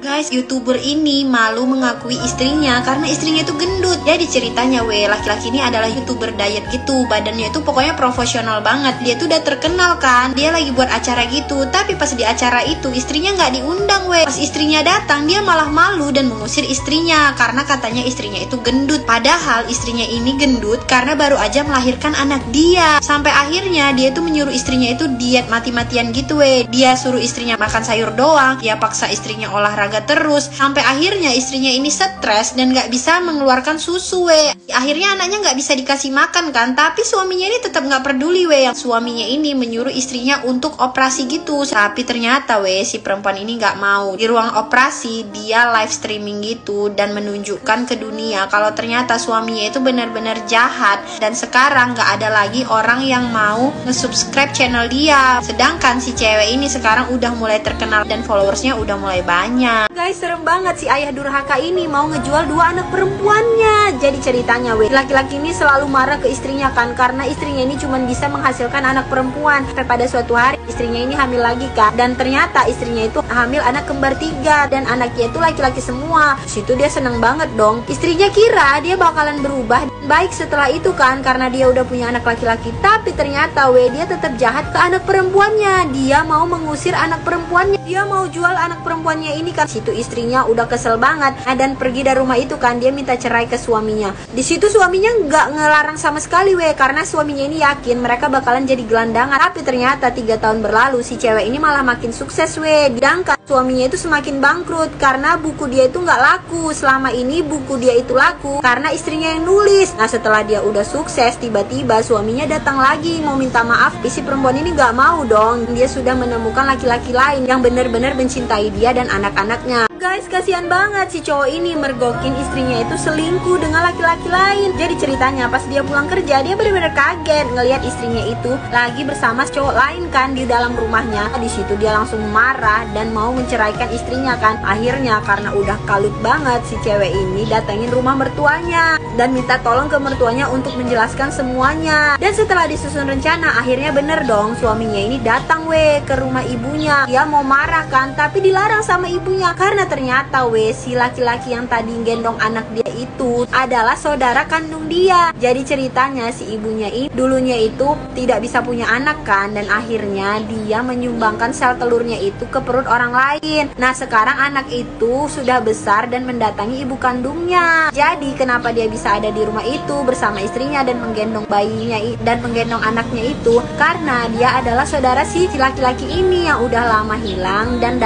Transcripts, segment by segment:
Guys, YouTuber ini malu mengakui istrinya karena istrinya itu gendut. Jadi ceritanya laki-laki ini adalah YouTuber diet gitu. Badannya itu pokoknya profesional banget. Dia tuh udah terkenal kan. Dia lagi buat acara gitu. Tapi pas di acara itu istrinya nggak diundang Pas istrinya datang dia malah malu dan mengusir istrinya karena katanya istrinya itu gendut. Padahal istrinya ini gendut karena baru aja melahirkan anak dia. Sampai akhirnya dia tuh menyuruh istrinya itu diet mati-matian gitu Dia suruh istrinya makan sayur doang. Dia paksa istrinya olahraga terus sampai akhirnya istrinya ini stres dan nggak bisa mengeluarkan susu Akhirnya anaknya nggak bisa dikasih makan kan, tapi suaminya ini tetap nggak peduli Yang suaminya ini menyuruh istrinya untuk operasi gitu. Tapi ternyata si perempuan ini nggak mau. Di ruang operasi dia live streaming gitu dan menunjukkan ke dunia kalau ternyata suaminya itu benar-benar jahat dan sekarang nggak ada lagi orang yang mau nge-subscribe channel dia. Sedangkan si cewek ini sekarang udah mulai terkenal dan followersnya udah mulai banyak. Guys, serem banget si ayah durhaka ini mau ngejual 2 anak perempuannya. Jadi ceritanya laki-laki ini selalu marah ke istrinya kan karena istrinya ini cuma bisa menghasilkan anak perempuan. Sampai pada suatu hari istrinya ini hamil lagi kan, dan ternyata istrinya itu hamil anak kembar 3 dan anaknya itu laki-laki semua. Situ dia seneng banget dong. Istrinya kira dia bakalan berubah baik setelah itu kan karena dia udah punya anak laki-laki, tapi ternyata dia tetap jahat ke anak perempuannya. Dia mau mengusir anak perempuannya. Dia mau jual anak perempuannya ini kan. Situ istrinya udah kesel banget dan pergi dari rumah itu kan. Dia minta cerai ke suaminya. Di situ suaminya nggak ngelarang sama sekali karena suaminya ini yakin mereka bakalan jadi gelandangan. Tapi ternyata 3 tahun berlalu si cewek ini malah makin sukses sedangkan suaminya itu semakin bangkrut karena buku dia itu nggak laku. Selama ini buku dia itu laku karena istrinya yang nulis. Nah setelah dia udah sukses, tiba-tiba suaminya datang lagi mau minta maaf. Si perempuan ini nggak mau dong. Dia sudah menemukan laki-laki lain yang benar-benar mencintai dia dan anak-anaknya. Guys, kasihan banget si cowok ini mergokin istrinya itu selingkuh dengan laki-laki lain. Jadi ceritanya pas dia pulang kerja dia benar-benar kaget ngelihat istrinya itu lagi bersama cowok lain kan di dalam rumahnya. Di situ dia langsung marah dan mau menceraikan istrinya kan. Akhirnya karena udah kalut banget si cewek ini datengin rumah mertuanya dan minta tolong ke mertuanya untuk menjelaskan semuanya. Dan setelah disusun rencana akhirnya bener dong suaminya ini datang ke rumah ibunya. Dia mau marah kan tapi dilarang sama ibunya karena ternyata si laki-laki yang tadi gendong anak dia itu adalah saudara kandung dia. Jadi ceritanya si ibunya ini dulunya itu tidak bisa punya anak kan, dan akhirnya dia menyumbangkan sel telurnya itu ke perut orang lain. Nah sekarang anak itu sudah besar dan mendatangi ibu kandungnya. Jadi kenapa dia bisa ada di rumah itu bersama istrinya dan menggendong bayinya dan menggendong anaknya itu karena dia adalah saudara si laki-laki ini yang udah lama hilang dan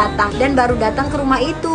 baru datang ke rumah itu.